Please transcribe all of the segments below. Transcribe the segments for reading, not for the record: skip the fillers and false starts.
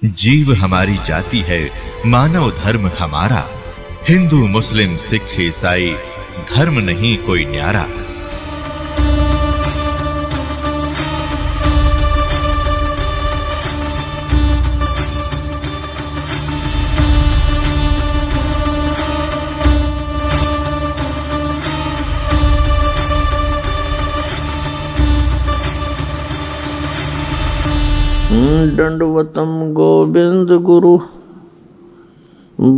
जीव हमारी जाति है, मानव धर्म हमारा। हिंदू मुस्लिम सिख ईसाई धर्म नहीं कोई न्यारा। दंडवतम गोविंद गुरु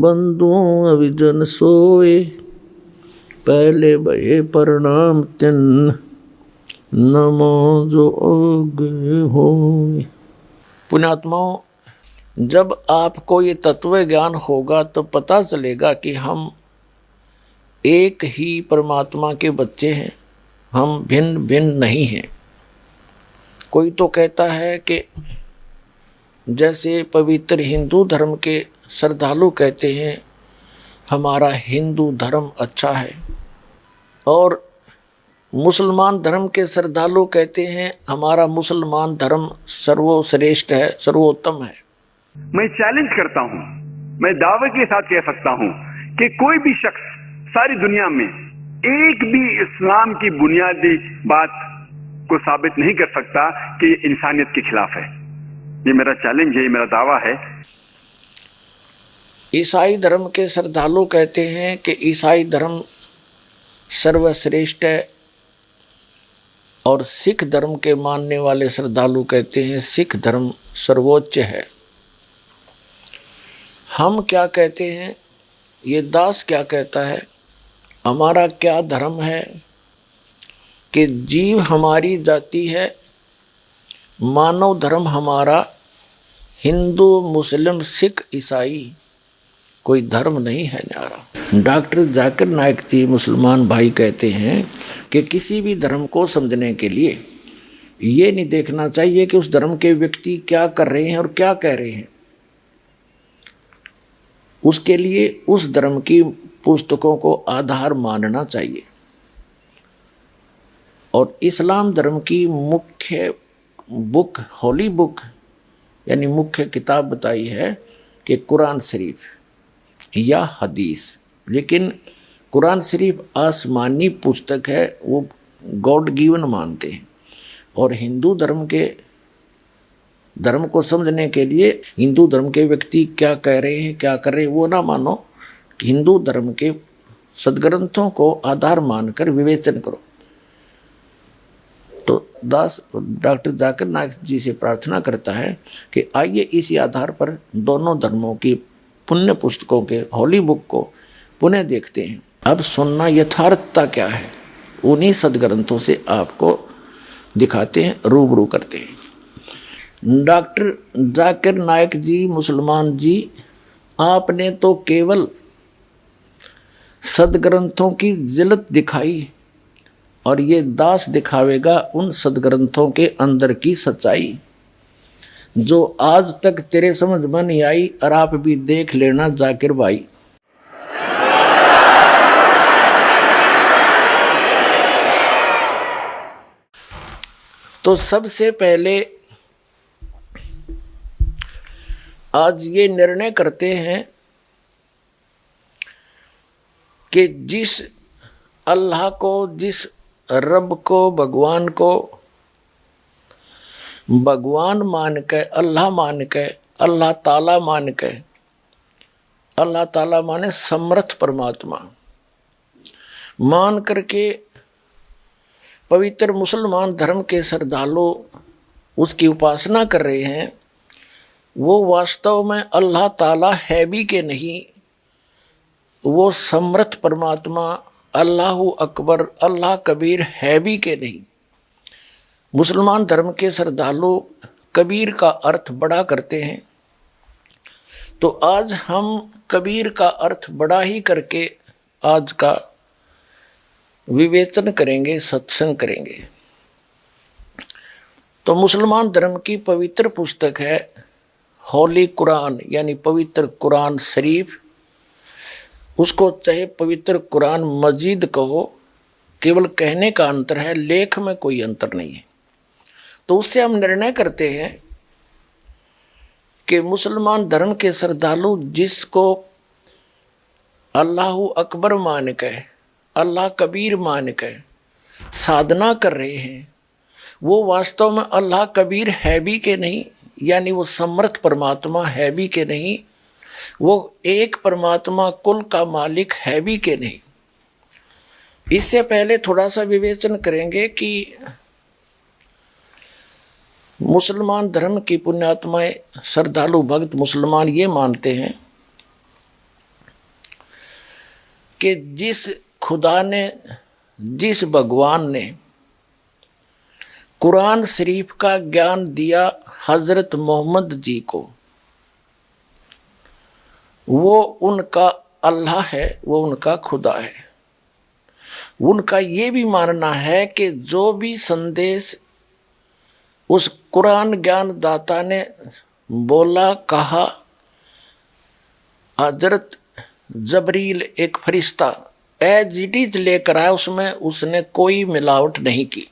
बंधु अभिजन सोए। पहले भये प्रणाम तिन नमो जो आगे होए। पुण्यात्माओं, जब आपको ये तत्व ज्ञान होगा तो पता चलेगा कि हम एक ही परमात्मा के बच्चे हैं, हम भिन्न भिन्न नहीं हैं। कोई तो कहता है कि जैसे पवित्र हिंदू धर्म के श्रद्धालु कहते हैं हमारा हिंदू धर्म अच्छा है, और मुसलमान धर्म के श्रद्धालु कहते हैं हमारा मुसलमान धर्म सर्वश्रेष्ठ है, सर्वोत्तम है। मैं चैलेंज करता हूं, मैं दावे के साथ कह सकता हूं कि कोई भी शख्स सारी दुनिया में एक भी इस्लाम की बुनियादी बात को साबित नहीं कर सकता कि ये इंसानियत के खिलाफ है। ये मेरा चैलेंज है, ये मेरा दावा है। ईसाई धर्म के श्रद्धालु कहते हैं कि ईसाई धर्म सर्वश्रेष्ठ है, और सिख धर्म के मानने वाले श्रद्धालु कहते हैं सिख धर्म सर्वोच्च है। हम क्या कहते हैं, ये दास क्या कहता है, हमारा क्या धर्म है कि जीव हमारी जाति है, मानव धर्म हमारा हिंदू मुस्लिम सिख ईसाई कोई धर्म नहीं है न्यारा। डॉक्टर जाकिर नाइक जी मुसलमान भाई कहते हैं कि किसी भी धर्म को समझने के लिए ये नहीं देखना चाहिए कि उस धर्म के व्यक्ति क्या कर रहे हैं और क्या कह रहे हैं, उसके लिए उस धर्म की पुस्तकों को आधार मानना चाहिए। और इस्लाम धर्म की मुख्य बुक, होली बुक यानी मुख्य किताब बताई है कि कुरान शरीफ या हदीस। लेकिन कुरान शरीफ आसमानी पुस्तक है, वो गॉड गिवन मानते हैं। और हिंदू धर्म के धर्म को समझने के लिए हिंदू धर्म के व्यक्ति क्या कह रहे हैं, क्या कर रहे हैं, वो ना मानो। हिंदू धर्म के सदग्रंथों को आधार मानकर विवेचन करो। तो दास डॉक्टर जाकिर नाइक जी से प्रार्थना करता है कि आइए इसी आधार पर दोनों धर्मों की पुण्य पुस्तकों के होली बुक को पुनः देखते हैं। अब सुनना यथार्थता क्या है, उन्हीं सदग्रंथों से आपको दिखाते हैं, रूबरू करते हैं। डॉक्टर जाकिर नाइक जी मुसलमान जी, आपने तो केवल सदग्रंथों की जिल्लत दिखाई, और ये दास दिखावेगा उन सदग्रंथों के अंदर की सच्चाई जो आज तक तेरे समझ में नहीं आई। और आप भी देख लेना जाकिर भाई। तो सबसे पहले आज ये निर्णय करते हैं कि जिस अल्लाह को, जिस रब को, भगवान को भगवान मान के, अल्लाह मान के, अल्लाह ताला मान के, अल्लाह ताला माने समर्थ परमात्मा मान करके पवित्र मुसलमान धर्म के श्रद्धालु उसकी उपासना कर रहे हैं, वो वास्तव में अल्लाह ताला है भी के नहीं। वो समर्थ परमात्मा अल्लाह अकबर, अल्लाह कबीर है भी के नहीं। मुसलमान धर्म के श्रद्धालु कबीर का अर्थ बड़ा करते हैं, तो आज हम कबीर का अर्थ बड़ा ही करके आज का विवेचन करेंगे, सत्संग करेंगे। तो मुसलमान धर्म की पवित्र पुस्तक है होली कुरान, यानी पवित्र कुरान शरीफ। उसको चाहे पवित्र कुरान मजीद कहो, केवल कहने का अंतर है, लेख में कोई अंतर नहीं है। तो उससे हम निर्णय करते हैं कि मुसलमान धर्म के श्रद्धालु जिसको अल्लाह अकबर मान के, अल्लाह कबीर मान के साधना कर रहे हैं, वो वास्तव में अल्लाह कबीर है भी कि नहीं, यानी वो समर्थ परमात्मा है भी कि नहीं, वो एक परमात्मा कुल का मालिक है भी कि नहीं। इससे पहले थोड़ा सा विवेचन करेंगे कि मुसलमान धर्म की पुण्यात्माएं, श्रद्धालु भक्त मुसलमान ये मानते हैं कि जिस खुदा ने, जिस भगवान ने कुरान शरीफ का ज्ञान दिया हजरत मोहम्मद जी को, वो उनका अल्लाह है, वो उनका खुदा है। उनका ये भी मानना है कि जो भी संदेश उस कुरान ज्ञान दाता ने बोला, कहा, हजरत जबरील एक फरिश्ता एज इट इज लेकर आया, उसमें उसने कोई मिलावट नहीं की।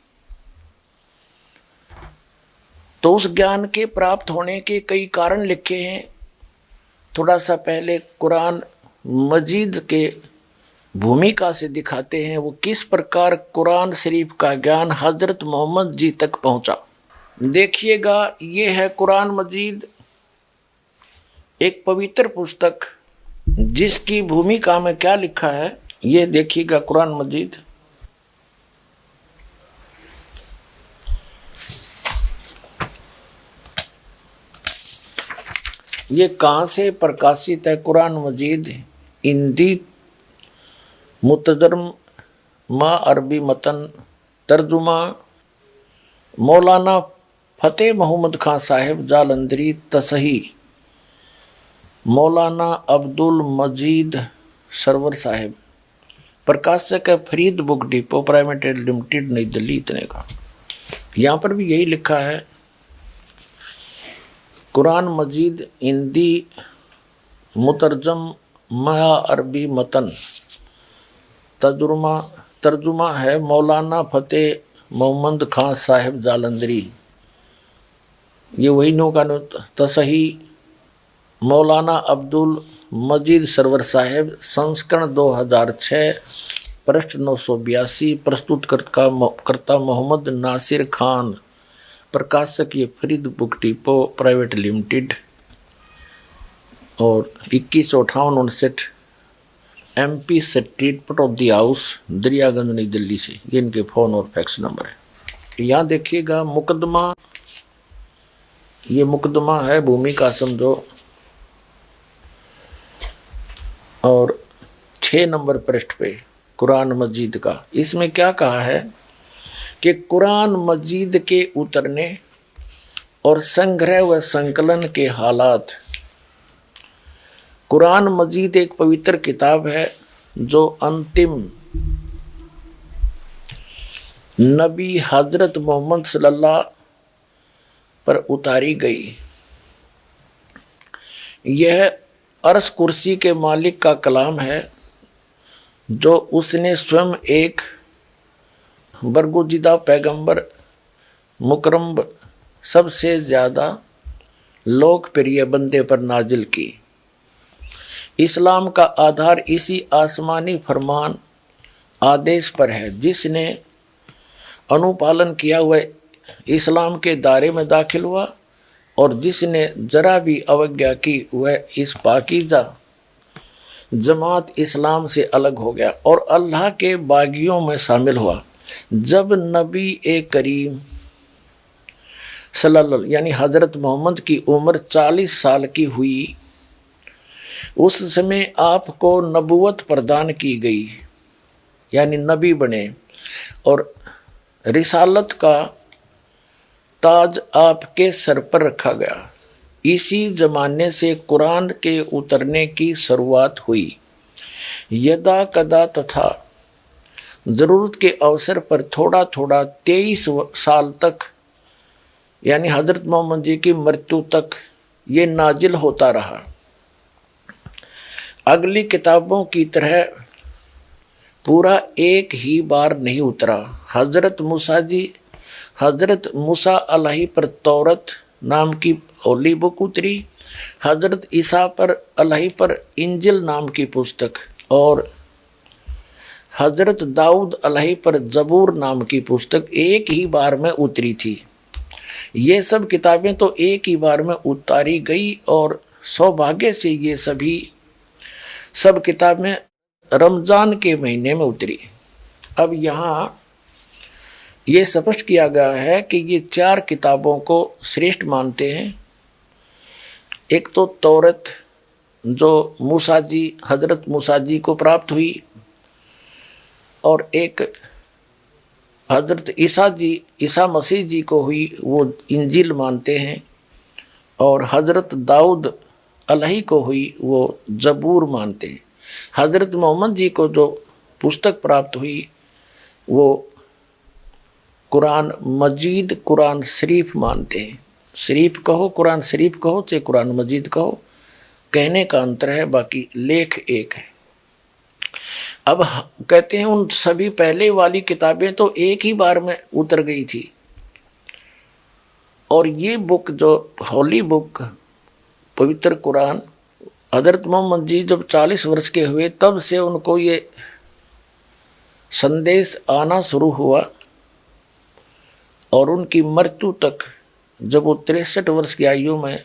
तो उस ज्ञान के प्राप्त होने के कई कारण लिखे हैं। थोड़ा सा पहले कुरान मजीद के भूमिका से दिखाते हैं वो किस प्रकार कुरान शरीफ का ज्ञान हजरत मोहम्मद जी तक पहुंचा। देखिएगा, ये है कुरान मजीद, एक पवित्र पुस्तक जिसकी भूमिका में क्या लिखा है, ये देखिएगा कुरान मजीद। ये कहाँ से प्रकाशित है? कुरान मजीद हिंदी मुतजरमा अरबी मतन तर्जुमा मौलाना फतेह मोहम्मद खान साहिब जालंधरी, तसही मौलाना अब्दुल मजीद सरवर साहिब, प्रकाशक है Farid book depot private limited, नई दिल्ली। इतने का यहाँ पर भी यही लिखा है, कुरान मजीद हिंदी मुतरजम मा अरबी मतन तर्जुमा है मौलाना फतेह मोहम्मद खान साहिब जालंधरी। ये वही नौका तसही मौलाना अब्दुल मजीद सरवर साहिब, संस्करण 2006, पृष्ठ 982, प्रस्तुतकर्ता मोहम्मद नासिर खान, प्रकाशक ये Farid book depot private limited, और 2158 MP street Pataudi house Daryaganj नई दिल्ली से। ये इनके फ़ोन और फैक्स नंबर है। यहाँ देखिएगा मुकदमा, ये मुकदमा है भूमिका समझो, और 6 नंबर पृष्ठ पे कुरान मजीद का। इसमें क्या कहा है कि कुरान मजीद के उतरने और संग्रह व संकलन के हालात। कुरान मजीद एक पवित्र किताब है जो अंतिम नबी हजरत मोहम्मद सल्लल्लाहु पर उतारी गई। यह अर्श कुर्सी के मालिक का कलाम है जो उसने स्वयं एक बरगुजिदा पैगंबर मुकरम सबसे ज़्यादा लोकप्रिय बंदे पर नाजिल की। इस्लाम का आधार इसी आसमानी फरमान आदेश पर है जिसने अनुपालन किया हुआ इस्लाम के दायरे में दाखिल हुआ, और जिसने जरा भी अवज्ञा की वह इस पाकीज़ा जमात इस्लाम से अलग हो गया और अल्लाह के बागियों में शामिल हुआ। जब नबी करीम सल्लल्लाहु यानी हज़रत मोहम्मद की उम्र 40 साल की हुई, उस समय आपको नबूवत प्रदान की गई, यानी नबी बने, और रिसालत का ताज आपके सर पर रखा गया। इसी जमाने से कुरान के उतरने की शुरुआत हुई। यदा कदा तथा ज़रूरत के अवसर पर थोड़ा थोड़ा 23 साल तक, यानी हज़रत मोहम्मद जी की मृत्यु तक ये नाजिल होता रहा। अगली किताबों की तरह पूरा एक ही बार नहीं उतरा। हज़रत मूसा अलैहि पर तौरत नाम की ओली बुक उतरी, हजरत ईसा पर अलही पर इंजिल नाम की पुस्तक और हजरत दाऊद अलही पर जबूर नाम की पुस्तक एक ही बार में उतरी थी। ये सब किताबें तो एक ही बार में उतारी गई और सौभाग्य से ये सभी सब किताबें रमजान के महीने में उतरी। अब यहाँ ये स्पष्ट किया गया है कि ये 4 किताबों को श्रेष्ठ मानते हैं। एक तो तौरत जो मूसा जी हजरत मूसा जी को प्राप्त हुई, और एक हजरत ईसा मसीह जी को हुई, वो इंजील मानते हैं, और हजरत दाऊद अलही को हुई वो जबूर मानते हैं। हजरत मोहम्मद जी को जो पुस्तक प्राप्त हुई वो कुरान मजीद कुरान शरीफ मानते हैं। शरीफ कहो, कुरान शरीफ कहो, चाहे कुरान मजीद कहो, कहने का अंतर है, बाकी लेख एक है। अब कहते हैं उन सभी पहले वाली किताबें तो एक ही बार में उतर गई थी, और ये बुक जो होली बुक पवित्र कुरान, हजरत मोहम्मद जी जब 40 वर्ष के हुए तब से उनको ये संदेश आना शुरू हुआ, और उनकी मृत्यु तक जब वो 63 वर्ष की आयु में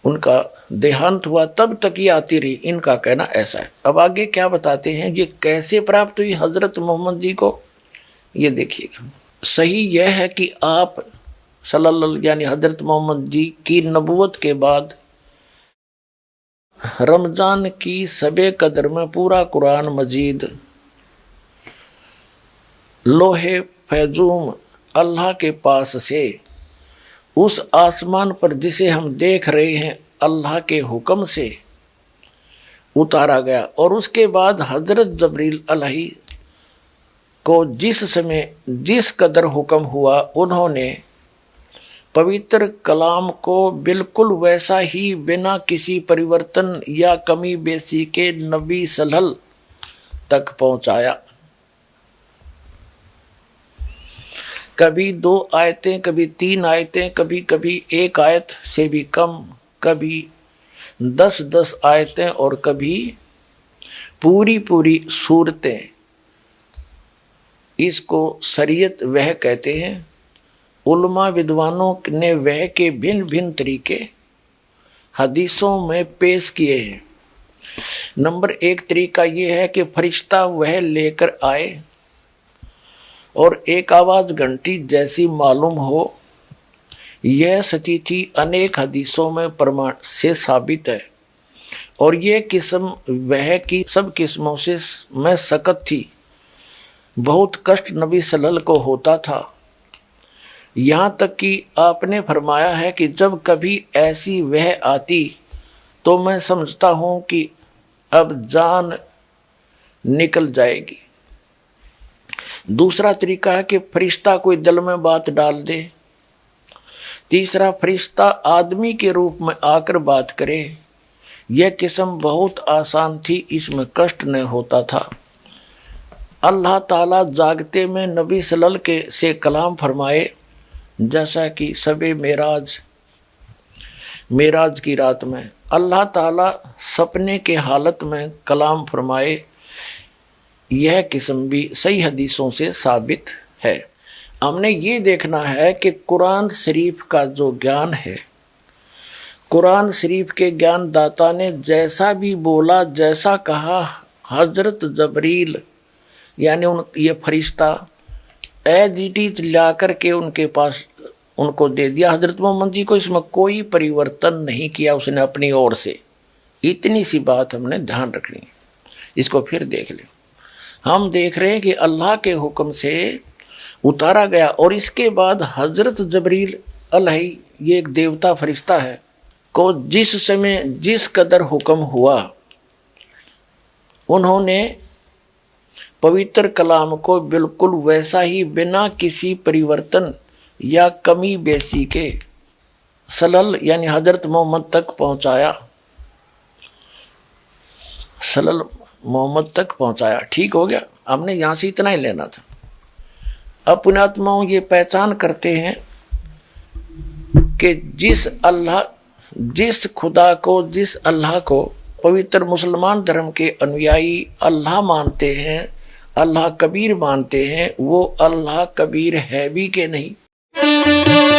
उनका देहांत हुआ तब तक ये आती रही। इनका कहना ऐसा है। अब आगे क्या बताते हैं, ये कैसे प्राप्त हुई हजरत मोहम्मद जी को, ये देखिएगा। सही यह है कि आप सल्लल्लाहु यानी हजरत मोहम्मद जी की नबूवत के बाद रमजान की सबे कदर में पूरा कुरान मजीद लोहे फैजूम अल्लाह के पास से उस आसमान पर जिसे हम देख रहे हैं अल्लाह के हुक्म से उतारा गया, और उसके बाद हजरत जबरील अलही को जिस समय जिस कदर हुक्म हुआ उन्होंने पवित्र कलाम को बिल्कुल वैसा ही बिना किसी परिवर्तन या कमी बेसी के नबी सल्लल्लाहु तक पहुंचाया। कभी 2 आयतें, कभी 3 आयतें, कभी कभी 1 आयत से भी कम, कभी 10-10 आयतें, और कभी पूरी सूरतें। इसको शरीयत वह कहते हैं। उलमा विद्वानों ने वह के भिन्न भिन्न तरीके हदीसों में पेश किए हैं। नंबर 1 तरीका यह है कि फरिश्ता वह लेकर आए और एक आवाज घंटी जैसी मालूम हो। यह स्थिति अनेक हदीसों में प्रमाण से साबित है, और यह किस्म वह की सब किस्मों से में सकत थी। बहुत कष्ट नबी सल्लल्लाहु को होता था, यहाँ तक कि आपने फरमाया है कि जब कभी ऐसी वह आती तो मैं समझता हूँ कि अब जान निकल जाएगी। दूसरा तरीका है कि फरिश्ता कोई दिल में बात डाल दे। तीसरा, फरिश्ता आदमी के रूप में आकर बात करे। यह किस्म बहुत आसान थी, इसमें कष्ट न होता था। अल्लाह ताला जागते में नबी सल्लल्लाहु के से कलाम फरमाए, जैसा कि सबे मेराज की रात में अल्लाह ताला सपने के हालत में कलाम फरमाए। यह किस्म भी सही हदीसों से साबित है। हमने ये देखना है कि कुरान शरीफ का जो ज्ञान है, कुरान शरीफ के ज्ञान दाता ने जैसा भी बोला, जैसा कहा, हजरत जबरील यानी ये फरिश्ता एज इट इज ला करके उनके पास उनको दे दिया। हजरत मोहम्मद जी को इसमें कोई परिवर्तन नहीं किया उसने अपनी ओर से। इतनी सी बात हमने ध्यान रखनी है। इसको फिर देख लें। हम देख रहे हैं कि अल्लाह के हुक्म से उतारा गया, और इसके बाद हजरत जबरील अलही, ये एक देवता फरिश्ता है, को जिस समय जिस कदर हुक्म हुआ उन्होंने पवित्र कलाम को बिल्कुल वैसा ही बिना किसी परिवर्तन या कमी बेसी के सल्लल्लाहु यानी हजरत मोहम्मद तक पहुंचाया। सल्लल्लाहु मोहम्मद तक पहुंचाया। ठीक हो गया। हमने यहाँ से इतना ही लेना था। अब पुण्यात्माओं ये पहचान करते हैं कि जिस अल्लाह जिस खुदा को, जिस अल्लाह को पवित्र मुसलमान धर्म के अनुयायी अल्लाह मानते हैं, अल्लाह कबीर मानते हैं, वो अल्लाह कबीर है भी के नहीं।